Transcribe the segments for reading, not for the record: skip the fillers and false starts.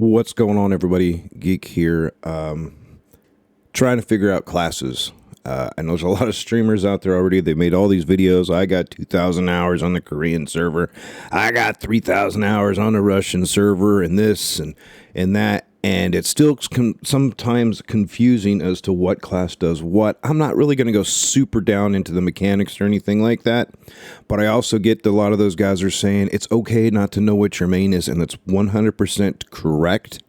What's going on, everybody? Geek here. Trying to figure out classes. I know there's a lot of streamers out there already. They made all these videos. I got 2,000 hours on the Korean server. I got 3,000 hours on the Russian server, and this and that. And it's still sometimes confusing as to what class does what. I'm not really going to go super down into the mechanics or anything like that. But I also get that a lot of those guys are saying it's okay not to know what your main is. And that's 100% correct.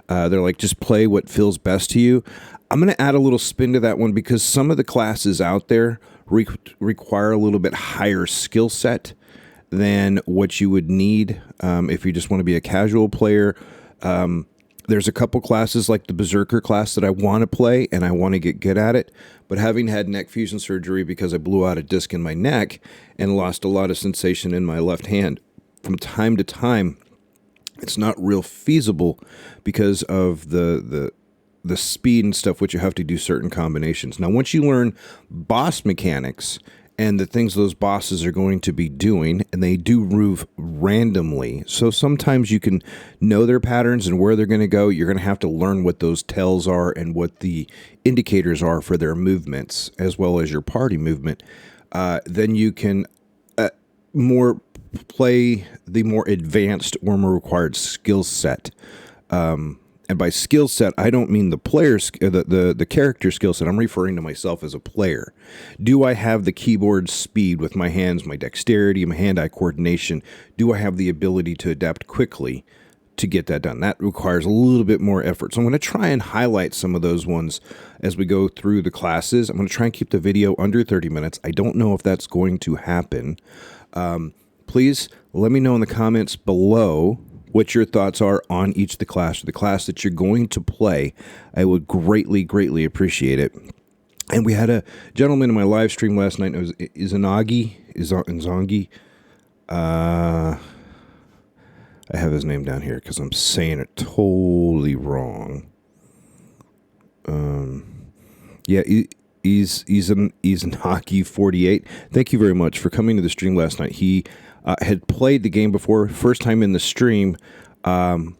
They're like, just play what feels best to you. I'm going to add a little spin to that one because some of the classes out there require a little bit higher skill set than what you would need if you just want to be a casual player. There's a couple classes like the Berserker class that I want to play and I want to get good at it. But having had neck fusion surgery because I blew out a disc in my neck and lost a lot of sensation in my left hand from time to time, it's not real feasible because of the speed and stuff, which you have to do certain combinations. Now, once you learn boss mechanics and the things those bosses are going to be doing, and they do move randomly. So sometimes you can know their patterns and where they're going to go. You're going to have to learn what those tells are and what the indicators are for their movements, as well as your party movement. Then you can more play the more advanced or more required skill set. And by skill set, I don't mean the player's the character skill set. I'm referring to myself as a player. Do I have the keyboard speed with my hands, my dexterity, my hand-eye coordination? Do I have the ability to adapt quickly to get that done? That requires a little bit more effort. So I'm going to try and highlight some of those ones as we go through the classes. I'm going to try and keep the video under 30 minutes. I don't know if that's going to happen. Please let me know in the comments below what your thoughts are on each of the class or the class that you're going to play. I would greatly, greatly appreciate it. And we had a gentleman in my live stream last night. It was Izangi. I have his name down here because I'm saying it totally wrong. Yeah, he's Izanagi 48. Thank you very much for coming to the stream last night. He had played the game before, first time in the stream, so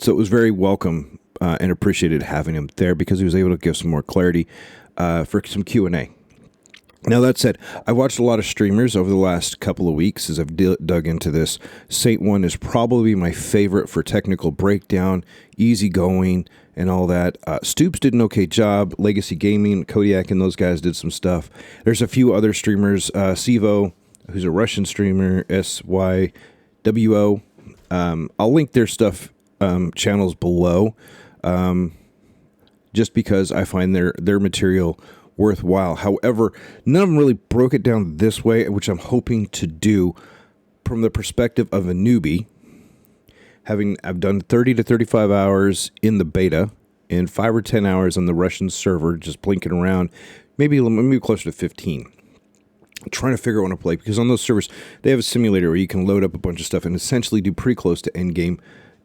it was very welcome and appreciated having him there because he was able to give some more clarity for some Q&A. Now, that said, I watched a lot of streamers over the last couple of weeks as I've dug into this. Saint 1 is probably my favorite for technical breakdown, easygoing, and all that. Stoops did an okay job. Legacy Gaming, Kodiak, and those guys did some stuff. There's a few other streamers. Sivo, who's a Russian streamer, SYWO. I'll link their stuff channels below, just because I find their material worthwhile. However, none of them really broke it down this way, which I'm hoping to do from the perspective of a newbie. I've done 30 to 35 hours in the beta and 5 or 10 hours on the Russian server, just blinking around, maybe closer to 15. Trying to figure out what to play, because on those servers they have a simulator where you can load up a bunch of stuff and essentially do pretty close to endgame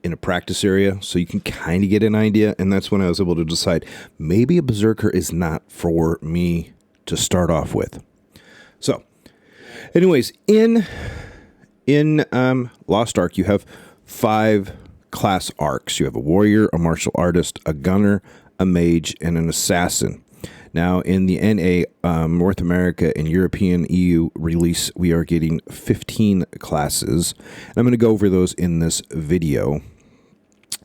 in a practice area, so you can kind of get an idea. And that's when I was able to decide maybe a Berserker is not for me to start off with. So anyways, in Lost Ark you have 5 class arcs. You have a warrior, a martial artist, a gunner, a mage, and an assassin. Now, in the NA, North America and European EU release, we are getting 15 classes. And I'm going to go over those in this video.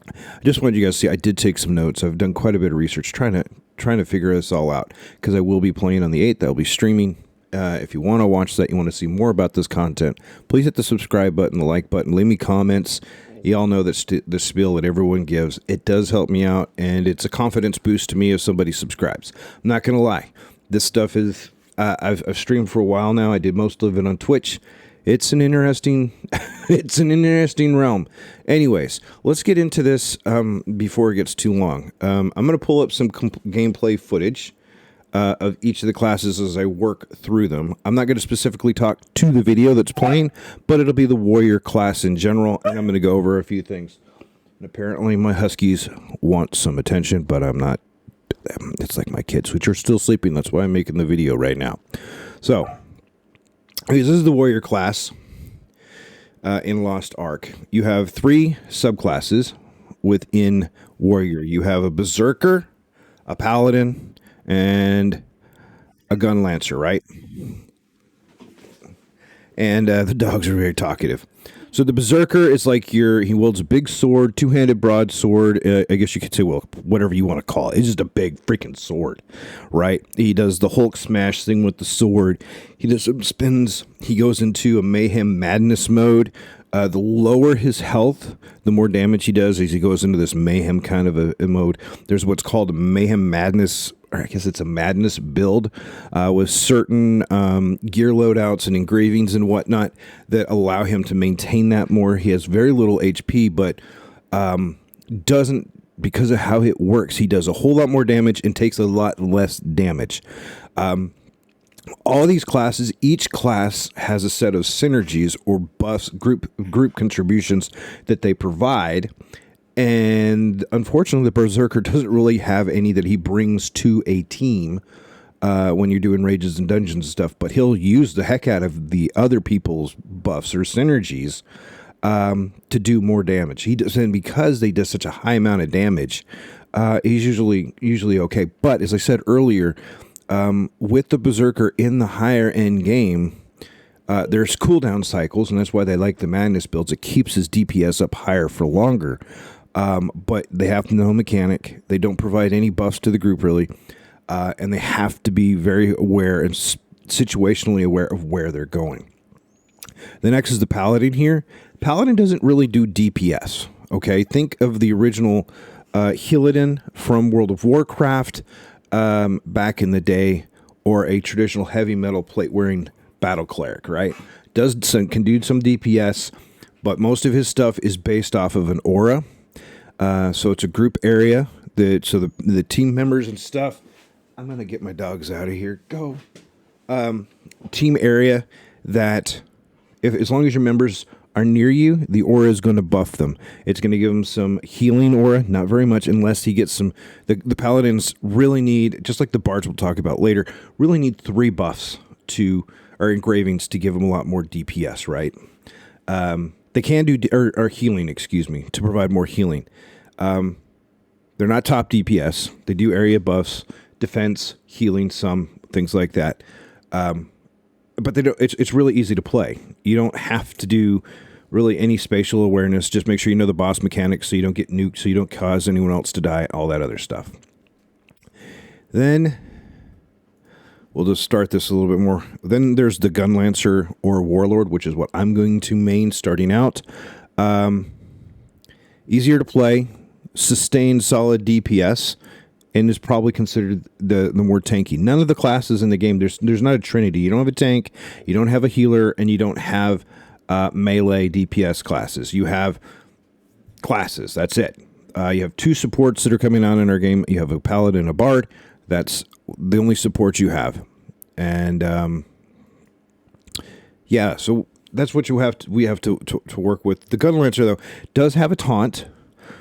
I just wanted you guys to see, I did take some notes. I've done quite a bit of research trying to figure this all out, because I will be playing on the 8th. I'll be streaming. If you want to watch that, you want to see more about this content, please hit the subscribe button, the like button, leave me comments. You all know that the spiel that everyone gives, it does help me out, and it's a confidence boost to me if somebody subscribes. I'm not going to lie. This stuff is, I've streamed for a while now. I did most of it on Twitch. It's an interesting, realm. Anyways, let's get into this before it gets too long. I'm going to pull up some gameplay footage of each of the classes as I work through them. I'm not going to specifically talk to the video that's playing, but it'll be the warrior class in general, and I'm going to go over a few things. And apparently my huskies want some attention, but I'm not. It's like my kids, which are still sleeping. That's why I'm making the video right now. So, this is the warrior class in Lost Ark. You have 3 subclasses. within warrior. You have a berserker, a paladin, and a gun lancer, right? And the dogs are very talkative. So the berserker is like he wields a big sword, two-handed broadsword. I guess you could say, well, whatever you want to call it. It's just a big freaking sword, right? He does the Hulk smash thing with the sword. He does some spins. He goes into a mayhem madness mode. The lower his health, the more damage he does as he goes into this mayhem kind of a mode. There's what's called a mayhem madness, or I guess it's a madness build with certain gear loadouts and engravings and whatnot that allow him to maintain that more. He has very little HP, but doesn't, because of how it works, he does a whole lot more damage and takes a lot less damage. All these classes, each class has a set of synergies or buffs, group contributions that they provide. And unfortunately, the Berserker doesn't really have any that he brings to a team when you're doing rages and dungeons and stuff. But he'll use the heck out of the other people's buffs or synergies to do more damage. He does, and because they do such a high amount of damage, he's usually okay. But as I said earlier, with the Berserker in the higher end game, there's cooldown cycles, and that's why they like the Madness builds. It keeps his DPS up higher for longer. But they have no mechanic. They don't provide any buffs to the group, really. And they have to be very aware and situationally aware of where they're going. The next is the Paladin here. Paladin doesn't really do DPS, okay? Think of the original Hillidan from World of Warcraft back in the day, or a traditional heavy metal plate-wearing battle cleric, right? Can do some DPS, but most of his stuff is based off of an aura. So it's a group area. The team members and stuff. I'm going to get my dogs out of here. Go. Team area that, as long as your members are near you, the aura is going to buff them. It's going to give them some healing aura, not very much, unless he gets some. The paladins really need, just like the bards we'll talk about later, really need 3 buffs or engravings to give them a lot more DPS, right? They can do, or healing, to provide more healing. They're not top DPS. They do area buffs, defense, healing, some things like that. But they don't. It's really easy to play. You don't have to do really any spatial awareness. Just make sure you know the boss mechanics so you don't get nuked, so you don't cause anyone else to die, all that other stuff. Then we'll just start this a little bit more. Then there's the Gun Lancer or Warlord, which is what I'm going to main starting out. Easier to play, sustained solid DPS, and is probably considered the more tanky. None of the classes in the game, there's not a trinity. You don't have a tank, you don't have a healer, and you don't have melee DPS classes. You have classes, that's it. You have 2 supports that are coming out in our game. You have a paladin and a bard. That's the only support you have. And yeah, so that's what we have to work with. The Gun Lancer, though, does have a taunt,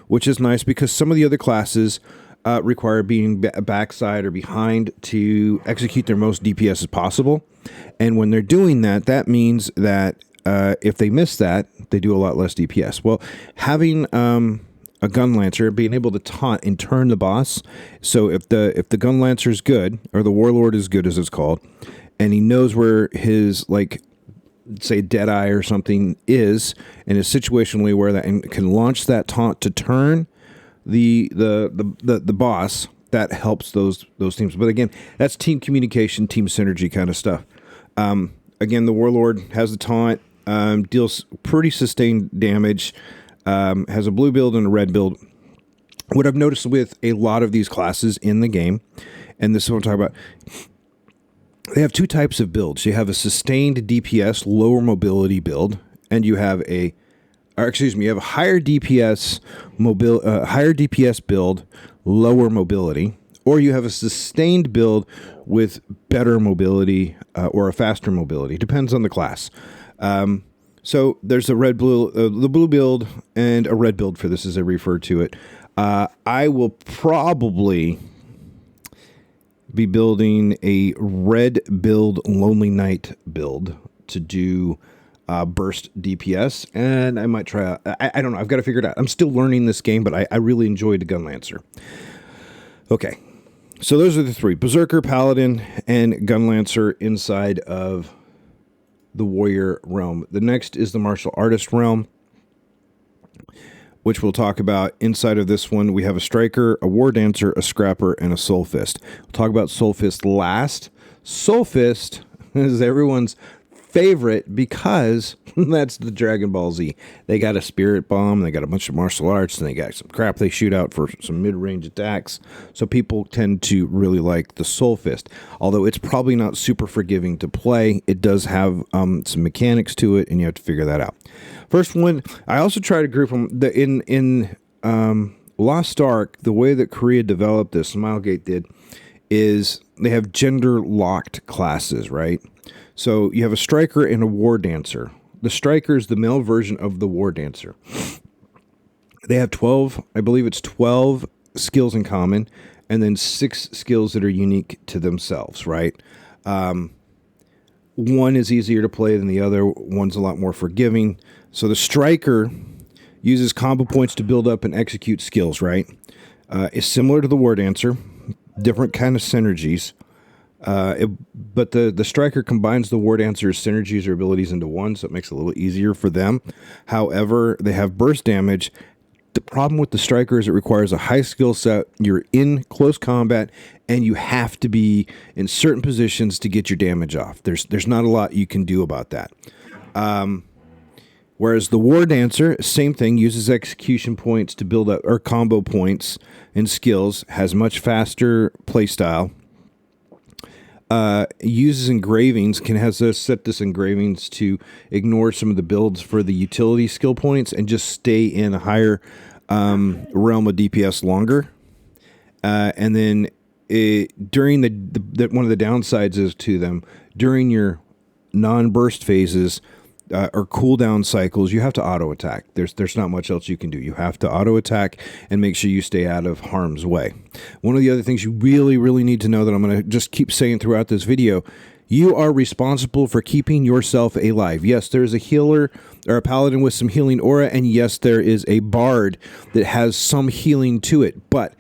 which is nice because some of the other classes require being backside or behind to execute their most DPS as possible. And when they're doing that, that means that if they miss that, they do a lot less DPS. Well, having a Gun Lancer, being able to taunt and turn the boss. So if the Gun Lancer is good, or the Warlord is good as it's called, and he knows where his, like, say Deadeye or something is, and is situationally aware that, and can launch that taunt to turn the boss, that helps those teams. But again, that's team communication, team synergy kind of stuff. Again, the Warlord has the taunt, deals pretty sustained damage, has a blue build and a red build. What I've noticed with a lot of these classes in the game, and this is what I'm talking about, they have 2 types of builds. You have a sustained DPS, lower mobility build, and you have you have a higher DPS build, lower mobility, or you have a sustained build with better mobility or a faster mobility. Depends on the class. So there's the blue build and a red build for this, as I refer to it. I will probably be building a red build, Lonely Knight build to do burst DPS, and I might try. I don't know. I've got to figure it out. I'm still learning this game, but I really enjoyed the Gun Lancer. Okay, so those are the three: Berserker, Paladin, and Gun Lancer inside of the Warrior realm. The next is the Martial Artist realm, which we'll talk about. Inside of this one, we have a Striker, a War Dancer, a Scrapper, and a Soul Fist. We'll talk about Soul Fist last. Soul Fist is everyone's favorite because that's the Dragon Ball Z. They got a Spirit Bomb, they got a bunch of martial arts, and they got some crap they shoot out for some mid-range attacks. So people tend to really like the Soul Fist. Although it's probably not super forgiving to play, it does have some mechanics to it, and you have to figure that out. First one, I also try to group them in Lost Ark. The way that Korea developed this, Smilegate did, is they have gender-locked classes, right? So you have a Striker and a War Dancer. The Striker is the male version of the War Dancer. They have 12, I believe it's 12 skills in common, and then 6 skills that are unique to themselves, right? One is easier to play than the other. One's a lot more forgiving. So the Striker uses combo points to build up and execute skills, right? It's similar to the War Dancer, different kind of synergies. But the Striker combines the War Dancer's synergies or abilities into one, so it makes it a little easier for them. However, they have burst damage. The problem with the Striker is it requires a high skill set. You're in close combat, and you have to be in certain positions to get your damage off. There's not a lot you can do about that. Whereas the War Dancer, same thing, uses execution points to build up, or combo points and skills, has much faster playstyle. Uses engravings, has us set this engravings to ignore some of the builds for the utility skill points and just stay in a higher realm of DPS longer. And then during one of the downsides is to them, during your non-burst phases or cooldown cycles, you have to auto attack. There's not much else you can do. You have to auto attack and make sure you stay out of harm's way. One of the other things you really, really need to know that I'm going to just keep saying throughout this video, you are responsible for keeping yourself alive. Yes, there's a healer or a paladin with some healing aura, and yes, there is a bard that has some healing to it, but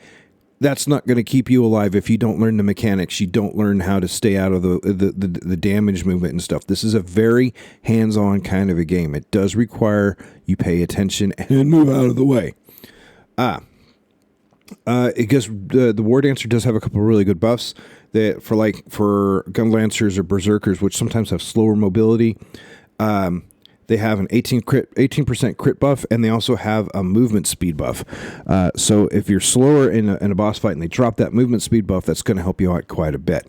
that's not going to keep you alive if you don't learn the mechanics. You don't learn how to stay out of the damage movement and stuff. This is a very hands-on kind of a game. It does require you pay attention and move out of the way. Because the War Dancer does have a couple of really good buffs that for Gun Lancers or Berserkers, which sometimes have slower mobility. They have an 18% crit buff, and they also have a movement speed buff. So if you're slower in a boss fight and they drop that movement speed buff, that's going to help you out quite a bit.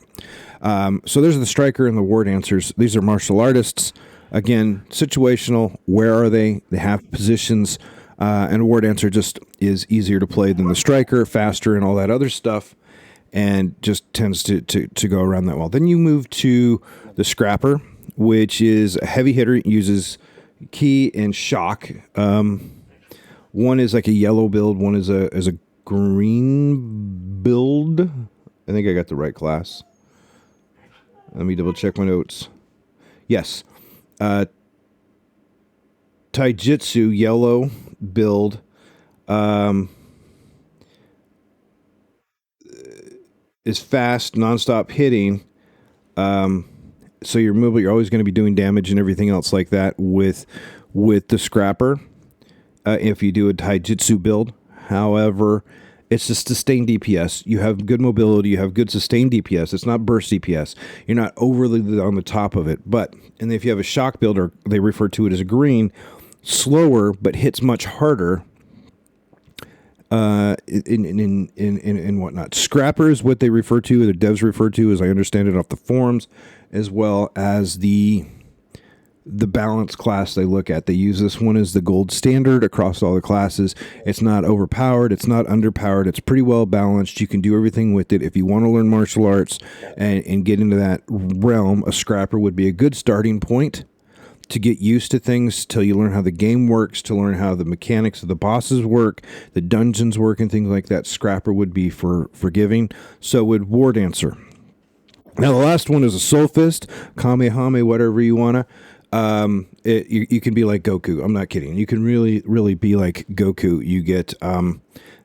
So there's the Striker and the War Dancers. These are martial artists. Again, situational. Where are they? They have positions. And a War Dancer just is easier to play than the Striker, faster and all that other stuff, and just tends to go around that well. Then you move to the Scrapper, which is a heavy hitter. It uses key and shock. One is like a yellow build. One is a green build. I think I got the right class. Let me double check my notes. Yes. Taijutsu, yellow build. Is fast, nonstop hitting. So you're mobile, you're always going to be doing damage and everything else like that with the Scrapper. If you do a Taijutsu build. However, it's just sustained DPS. You have good mobility. You have good sustained DPS. It's not burst DPS. You're not overly on the top of it. And if you have a shock build, or they refer to it as a green, slower but hits much harder. In whatnot. Scrapper is what they refer to, the devs refer to, as I understand it off the forums, as well as the balance class they look at. They use this one as the gold standard across all the classes. It's not overpowered. It's not underpowered. It's pretty well balanced. You can do everything with it. If you want to learn martial arts and get into that realm, a Scrapper would be a good starting point to get used to things, till you learn how the game works, to learn how the mechanics of the bosses work, the dungeons work, and things like that. Scrapper would be for forgiving. So would War Dancer. Now the last one is a Soul Fist, Kamehame, whatever you want to. You can be like Goku. I'm not kidding. You can really be like Goku. You get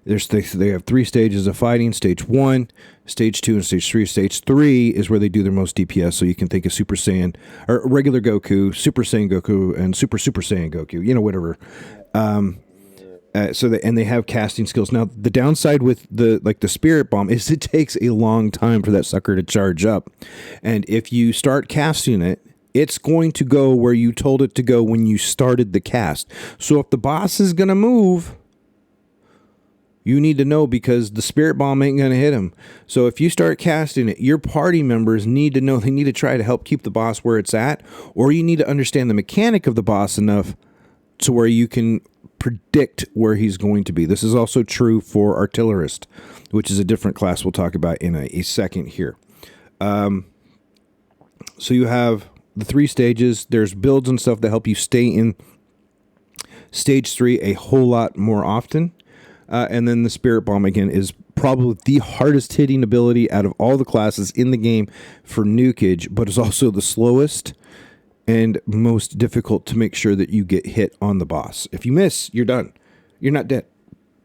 they have 3 stages of fighting: stage 1, stage 2, and stage 3. Stage 3 is where they do their most DPS. So you can think of Super Saiyan or regular Goku, Super Saiyan Goku, and Super Saiyan Goku. You know, whatever. They have casting skills. Now the downside with the Spirit Bomb is it takes a long time for that sucker to charge up, and if you start casting it, it's going to go where you told it to go when you started the cast. So if the boss is gonna move, you need to know, because the Spirit Bomb ain't gonna hit him. So if you start casting it, your party members need to know. They need to try to help keep the boss where it's at, or you need to understand the mechanic of the boss enough to where you can predict where he's going to be. This is also true for Artillerist, which is a different class we'll talk about in a second here. So you have the 3 stages. There's builds and stuff that help you stay in stage 3 a whole lot more often. And then the Spirit Bomb, again, is probably the hardest hitting ability out of all the classes in the game for nukage, but is also the slowest and most difficult to make sure that you get hit on the boss. If you miss, you're done. You're not dead,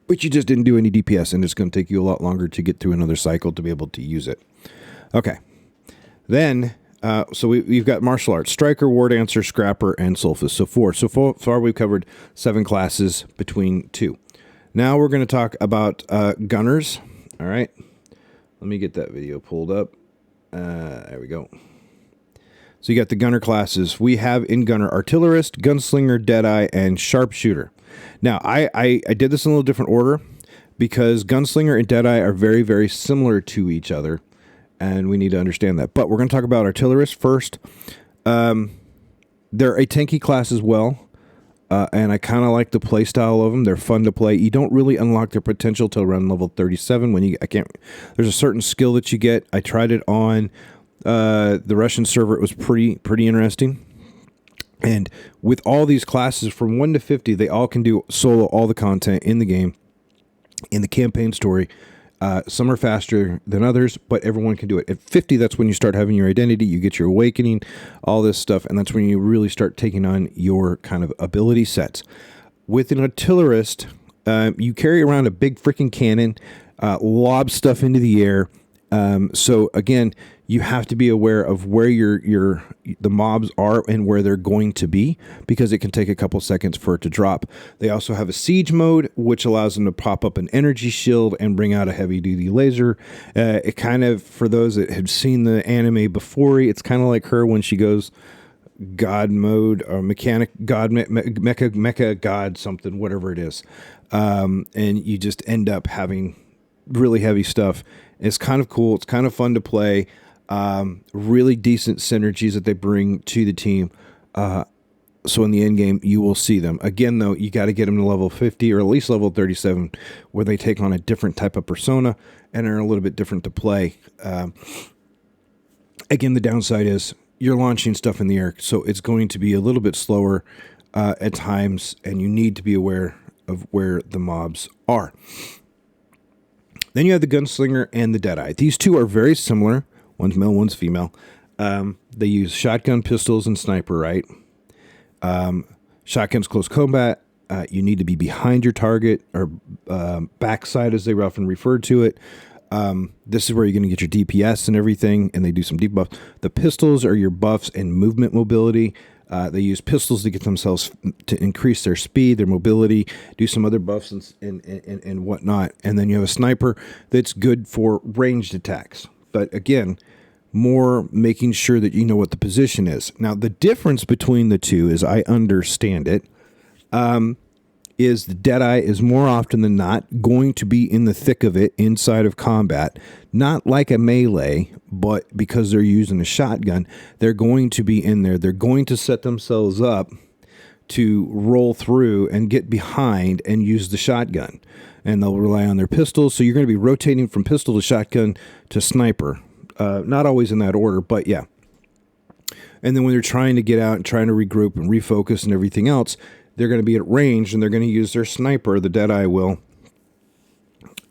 but you just didn't do any DPS, and it's going to take you a lot longer to get through another cycle to be able to use it. Okay. Then, so we've got martial arts: Striker, War Dancer, Scrapper, and Sulfus. So 4. So far we've covered 7 classes between 2. Now we're going to talk about gunners. All right. Let me get that video pulled up. There we go. So you got the gunner classes. We have in gunner Artillerist, Gunslinger, Deadeye, and Sharpshooter. Now, I did this in a little different order because Gunslinger and Deadeye are very, very similar to each other, and we need to understand that. But we're going to talk about Artillerist first. They're a tanky class as well, and I kind of like the play style of them. They're fun to play. You don't really unlock their potential till around level 37 when there's a certain skill that you get. I tried it on the Russian server. It was pretty interesting. And with all these classes from 1 to 50, they all can do solo all the content in the game, in the campaign story. Some are faster than others, but everyone can do it. At 50, that's when you start having your identity, you get your awakening, all this stuff, and that's when you really start taking on your kind of ability sets. With an artillerist, you carry around a big freaking cannon, lob stuff into the air. So again, you have to be aware of where the mobs are and where they're going to be, because it can take a couple seconds for it to drop. They also have a siege mode, which allows them to pop up an energy shield and bring out a heavy duty laser. It kind of, for those that have seen the anime before, it's kind of like her when she goes god mode or mechanic god, mecha god something, whatever it is. And you just end up having really heavy stuff. It's kind of cool. It's kind of fun to play. Really decent synergies that they bring to the team. So in the end game, you will see them. Again, though, you got to get them to level 50 or at least level 37, where they take on a different type of persona and are a little bit different to play. Again, the downside is you're launching stuff in the air, so it's going to be a little bit slower at times, and you need to be aware of where the mobs are. Then you have the Gunslinger and the Deadeye. These two are very similar. One's male, one's female. They use shotgun, pistols, and sniper, right? Shotgun's close combat. You need to be behind your target, or backside as they often refer to it. This is where you're going to get your DPS and everything, and they do some debuffs. The pistols are your buffs and movement mobility. They use pistols to get themselves to increase their speed, their mobility, do some other buffs and whatnot. And then you have a sniper that's good for ranged attacks. But again, more making sure that you know what the position is. Now, the difference between the two, as I understand it, is the Deadeye is more often than not going to be in the thick of it inside of combat. Not like a melee, but because they're using a shotgun, they're going to be in there. They're going to set themselves up to roll through and get behind and use the shotgun. And they'll rely on their pistols. So you're going to be rotating from pistol to shotgun to sniper. Not always in that order, but yeah. And then when they're trying to get out and trying to regroup and refocus and everything else, they're going to be at range, and they're going to use their sniper, the Deadeye will,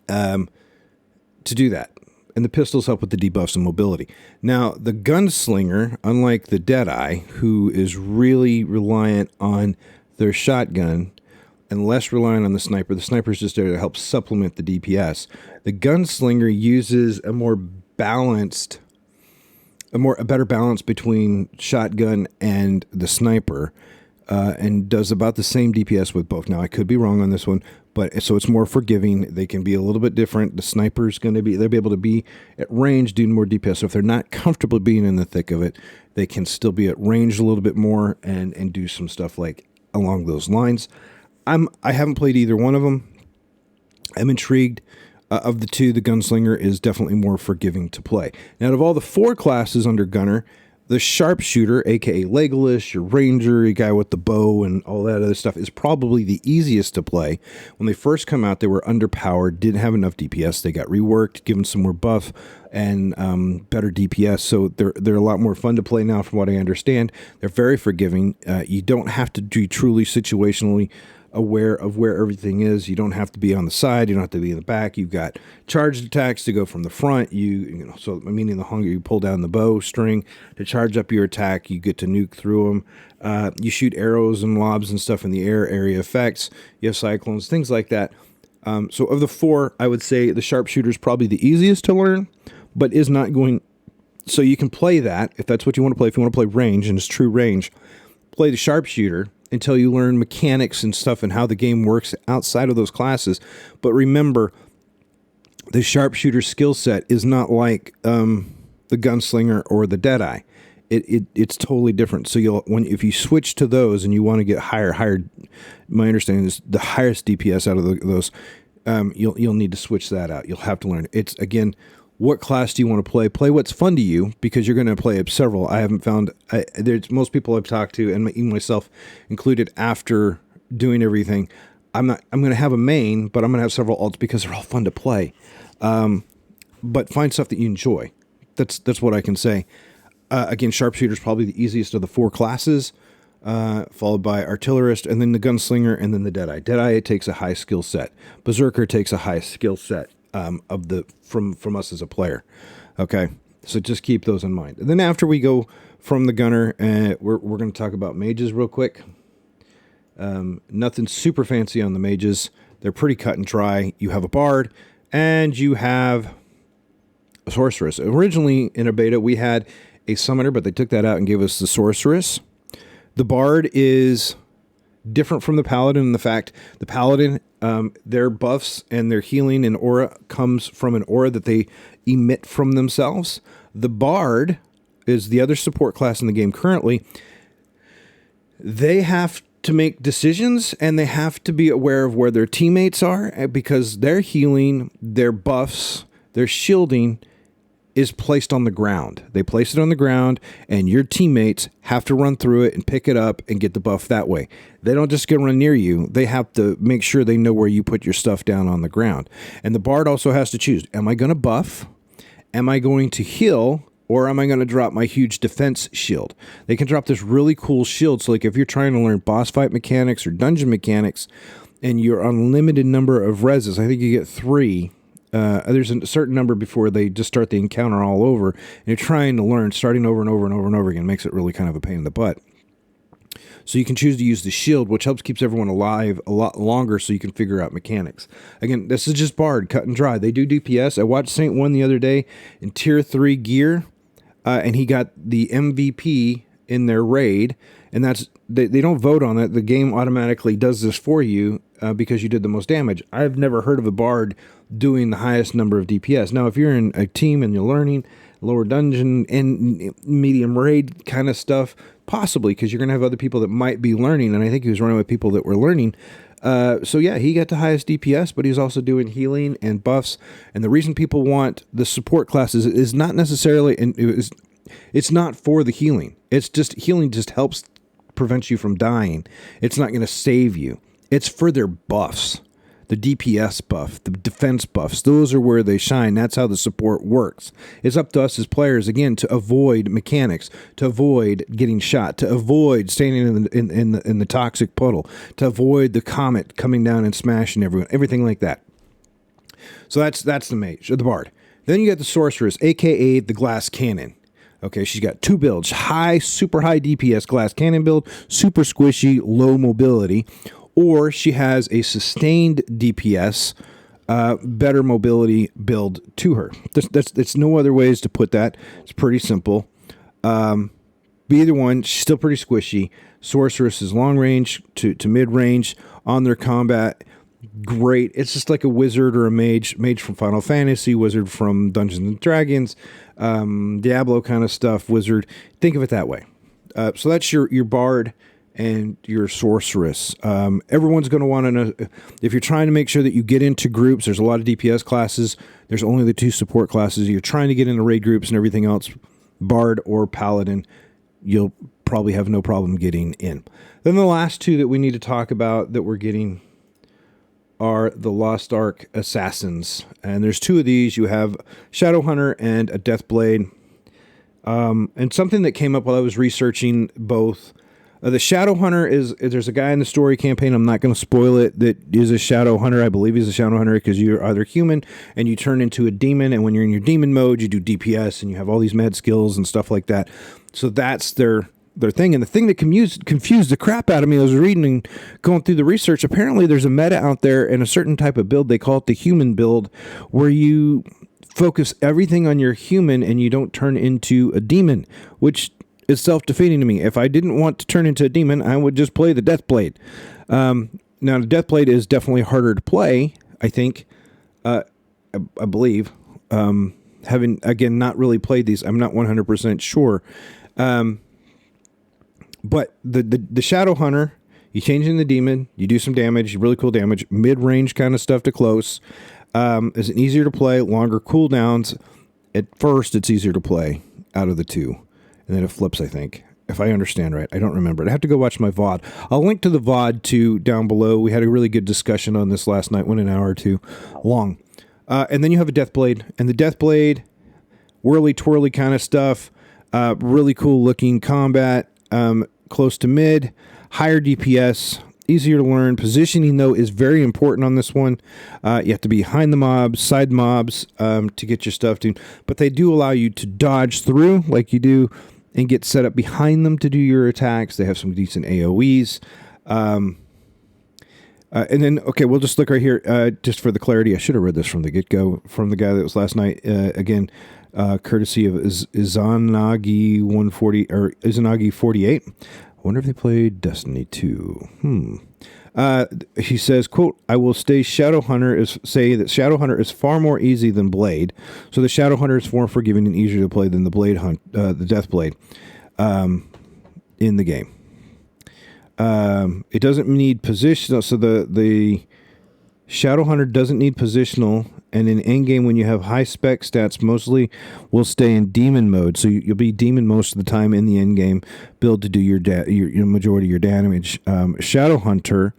to do that. and the pistols help with the debuffs and mobility. Now, the gunslinger, unlike the Deadeye, who is really reliant on their shotgun and less reliant on the sniper is just there to help supplement the DPS. The gunslinger uses a better balance between shotgun and the sniper, and does about the same DPS with both. Now, I could be wrong on this one, but so it's more forgiving. They can be a little bit different. The sniper's they'll be able to be at range doing more DPS. So if they're not comfortable being in the thick of it, they can still be at range a little bit more and do some stuff like along those lines. I haven't played either one of them. I'm intrigued. Of the two, the gunslinger is definitely more forgiving to play. Now, out of all the 4 classes under gunner, the sharpshooter, aka Legolas, your ranger, your guy with the bow and all that other stuff, is probably the easiest to play. When they first come out, they were underpowered, didn't have enough DPS. They got reworked, given some more buff and better DPS. So they're a lot more fun to play now, from what I understand. They're very forgiving. You don't have to be truly situationally aware of where everything is. You don't have to be on the side. You don't have to be in the back. You've got charged attacks to go from the front. So meaning the hunger, you pull down the bow string to charge up your attack. You get to nuke through them. You shoot arrows and lobs and stuff in the air, area effects. You have cyclones, things like that. So of the 4, I would say the sharpshooter is probably the easiest to learn, but is not going. So you can play that if that's what you want to play. If you want to play range and it's true range, play the sharpshooter until you learn mechanics and stuff and how the game works outside of those classes. But remember, the sharpshooter skill set is not like the gunslinger or the Deadeye. It's totally different. So if you switch to those and you want to get higher, my understanding is the highest DPS out of those, you'll need to switch that out. You'll have to learn. It's again, what class do you want to play? Play what's fun to you, because you're going to play several. I haven't found there's most people I've talked to, and even myself included, after doing everything, I'm going to have a main, but I'm going to have several alts because they're all fun to play. But find stuff that you enjoy. That's what I can say. Again, sharpshooter is probably the easiest of the 4 classes, followed by artillerist, and then the gunslinger, and then the Deadeye. Deadeye, it takes a high skill set. Berserker takes a high skill set. From us as a player. Okay, so just keep those in mind. And then after we go from the gunner, we're going to talk about mages real quick. Nothing super fancy on the mages. They're pretty cut and dry. You have a bard and you have a sorceress. Originally in a beta we had a summoner, but they took that out and gave us the sorceress. The bard is different from the paladin in the fact the paladin, their buffs and their healing and aura comes from an aura that they emit from themselves. The bard is the other support class in the game currently. They have to make decisions and they have to be aware of where their teammates are, because their healing, their buffs, their shielding is placed on the ground. They place it on the ground and your teammates have to run through it and pick it up and get the buff that way. They don't just get run near you. They have to make sure they know where you put your stuff down on the ground. And the bard also has to choose, am I going to buff? Am I going to heal? Or am I going to drop my huge defense shield? They can drop this really cool shield. So like if you're trying to learn boss fight mechanics or dungeon mechanics and you're on limited number of reses, I think you get 3. There's a certain number before they just start the encounter all over. And you're trying to learn, starting over and over and over and over again, makes it really kind of a pain in the butt. So you can choose to use the shield, which helps keeps everyone alive a lot longer so you can figure out mechanics. Again, this is just bard, cut and dry. They do DPS. I watched Saint 1 the other day in tier 3 gear, and he got the MVP in their raid. And that's they don't vote on it. The game automatically does this for you because you did the most damage. I've never heard of a bard doing the highest number of DPS. Now, if you're in a team and you're learning lower dungeon and medium raid kind of stuff, possibly, because you're going to have other people that might be learning. And I think he was running with people that were learning. So yeah, he got the highest DPS, but he's also doing healing and buffs. And the reason people want the support classes is not necessarily, it's not for the healing. It's just healing just helps prevent you from dying. It's not going to save you. It's for their buffs. The DPS buff, the defense buffs, those are where they shine. That's how the support works. It's up to us as players, again, to avoid mechanics, to avoid getting shot, to avoid standing in the toxic puddle, to avoid the comet coming down and smashing everyone, everything like that. So that's the mage, or the bard. Then you got the sorceress, aka the glass cannon. Okay, she's got two builds: super high DPS glass cannon build, super squishy, low mobility, or she has a sustained DPS, better mobility build to her. That's no other ways to put that. It's pretty simple. Be either one, she's still pretty squishy. Sorceress is long range to mid range on their combat. Great. It's just like a wizard or a mage from Final Fantasy, wizard from Dungeons and Dragons, Diablo kind of stuff, wizard. Think of it that way. So that's your bard and your sorceress. Everyone's going to want to know, if you're trying to make sure that you get into groups, there's a lot of DPS classes. There's only the two support classes. You're trying to get into raid groups and everything else, bard or paladin, you'll probably have no problem getting in. Then the last two that we need to talk about that we're getting are the Lost Ark assassins. And there's two of these. You have Shadowhunter and a Deathblade. And something that came up while I was researching both. The Shadowhunter there's a guy in the story campaign, I'm not going to spoil it, that is a Shadowhunter. I believe he's a Shadowhunter because you're either human and you turn into a demon. And when you're in your demon mode, you do DPS and you have all these med skills and stuff like that. So that's their thing. And the thing that confused the crap out of me, I was reading and going through the research, apparently there's a meta out there and a certain type of build, they call it the human build, where you focus everything on your human and you don't turn into a demon, which is self-defeating to me. If I didn't want to turn into a demon, I would just play the Deathblade. Now, the Deathblade is definitely harder to play, I think, I believe. Having, again, not really played these, I'm not 100% sure. But the Shadowhunter, you change in the demon, you do some damage, really cool damage, mid-range kind of stuff to close. Is it easier to play, longer cooldowns. At first, it's easier to play out of the two. And then it flips, I think, if I understand right. I don't remember. I have to go watch my VOD. I'll link to the VOD too down below. We had a really good discussion on this last night, went an hour or two long. And then you have a Deathblade. And the Deathblade, whirly twirly kind of stuff, really cool looking combat, close to mid, higher DPS, easier to learn. Positioning, though, is very important on this one. You have to be behind the mobs, side mobs, to get your stuff done. But they do allow you to dodge through like you do and get set up behind them to do your attacks. They have some decent AoEs. And then, okay, we'll just look right here, just for the clarity. I should have read this from the get-go, from the guy that was last night. Again, courtesy of Izanagi 140 or Izanagi 48. I wonder if they played Destiny 2. He says, quote, I will say that Shadowhunter is far more easy than Blade. So the Shadowhunter is more forgiving and easier to play than the the Deathblade, in the game. It doesn't need positional. So the Shadowhunter doesn't need positional. And in endgame, when you have high spec stats, mostly will stay in demon mode. So you'll be demon most of the time in the endgame build to do your majority of your damage. Shadowhunter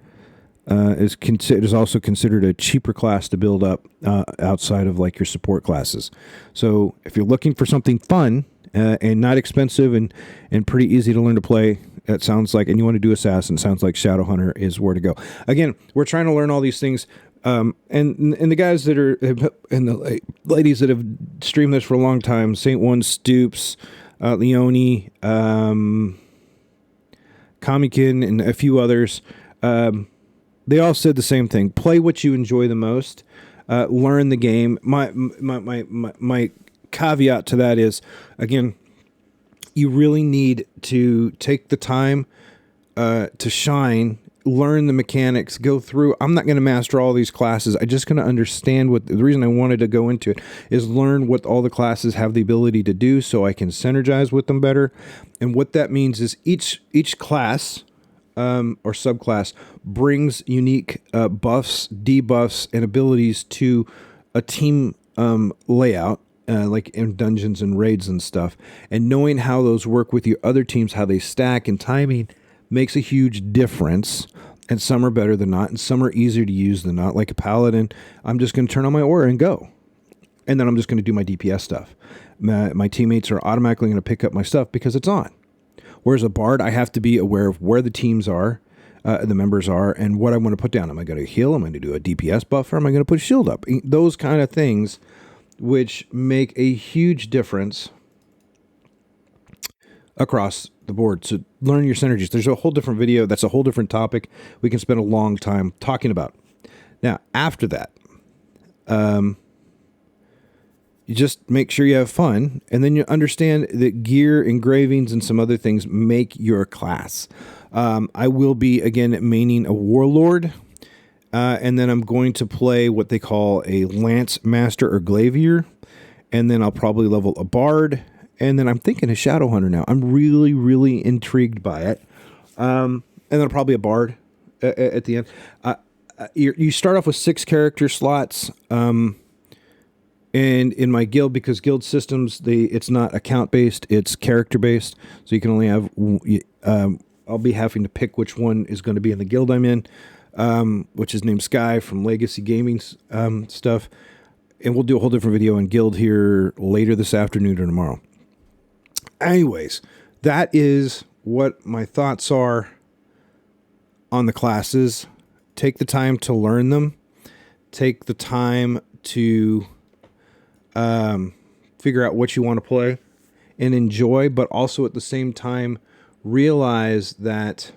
is also considered a cheaper class to build up outside of like your support classes. So if you're looking for something fun and not expensive and pretty easy to learn to play, that sounds like, and you want to do Assassin, sounds like Shadowhunter is where to go. Again, we're trying to learn all these things. And the guys that are, and the ladies that have streamed this for a long time, Saint One Stoops, Leone, Kamikin, and a few others, they all said the same thing. Play what you enjoy the most. Learn the game. My caveat to that is, again, you really need to take the time to shine, learn the mechanics, go through. I'm not going to master all these classes. I'm just going to understand what the reason I wanted to go into it is learn what all the classes have the ability to do so I can synergize with them better. And what that means is each class or subclass brings unique buffs, debuffs, and abilities to a team layout, like in dungeons and raids and stuff. And knowing how those work with your other teams, how they stack and timing makes a huge difference. And some are better than not, and some are easier to use than not. Like a paladin, I'm just going to turn on my aura and go. And then I'm just going to do my DPS stuff. My teammates are automatically going to pick up my stuff because it's on. Whereas a bard, I have to be aware of where the teams are, the members are, and what I want to put down. Am I going to heal? Am I going to do a DPS buff? Or am I going to put a shield up? Those kind of things which make a huge difference across the board. So learn your synergies. There's a whole different video. That's a whole different topic we can spend a long time talking about. Now, after that, you just make sure you have fun, and then you understand that gear, engravings, and some other things make your class. I will be, again, maining a warlord, and then I'm going to play what they call a lance master or glavier, and then I'll probably level a bard, and then I'm thinking a shadow hunter now. I'm really, really intrigued by it. And then probably a bard at the end. You start off with 6 character slots, and in my guild, because guild systems, it's not account based, it's character based. So you can only have. I'll be having to pick which one is going to be in the guild I'm in, which is named Sky from Legacy Gaming stuff. And we'll do a whole different video on guild here later this afternoon or tomorrow. Anyways, that is what my thoughts are on the classes. Take the time to learn them. Take the time to figure out what you want to play and enjoy, but also at the same time realize that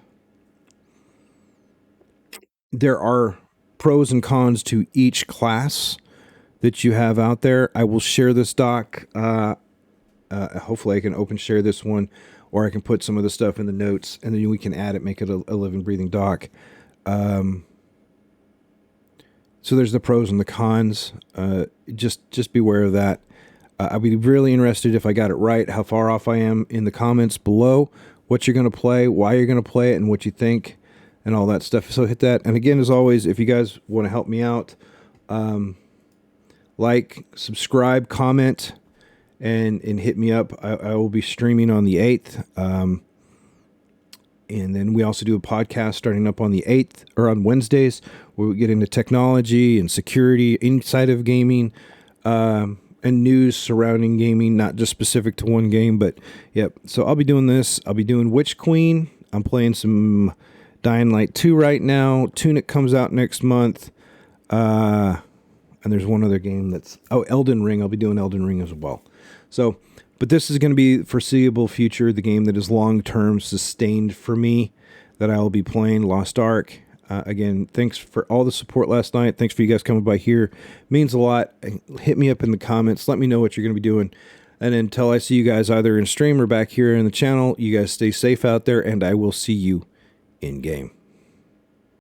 there are pros and cons to each class that you have out there. I will share this doc. Hopefully I can open share this one, or I can put some of the stuff in the notes, and then we can add it, make it a living, breathing doc. So there's the pros and the cons. Just beware of that. I'd be really interested if I got it right, how far off I am, in the comments below, what you're going to play, why you're going to play it, and what you think, and all that stuff. So hit that. And again, as always, if you guys want to help me out, like, subscribe, comment, and hit me up. I will be streaming on the 8th. And then we also do a podcast starting up on the 8th, or on Wednesdays, where we get into technology and security inside of gaming, and news surrounding gaming, not just specific to one game, but yep. So I'll be doing this. I'll be doing Witch Queen. I'm playing some Dying Light 2 right now. Tunic comes out next month. And there's one other game that's, Elden Ring. I'll be doing Elden Ring as well. So, but this is going to be foreseeable future, the game that is long-term sustained for me, that I will be playing, Lost Ark. Again, thanks for all the support last night. Thanks for you guys coming by here. It means a lot. Hit me up in the comments. Let me know what you're going to be doing. And until I see you guys either in stream or back here in the channel, you guys stay safe out there, and I will see you in game.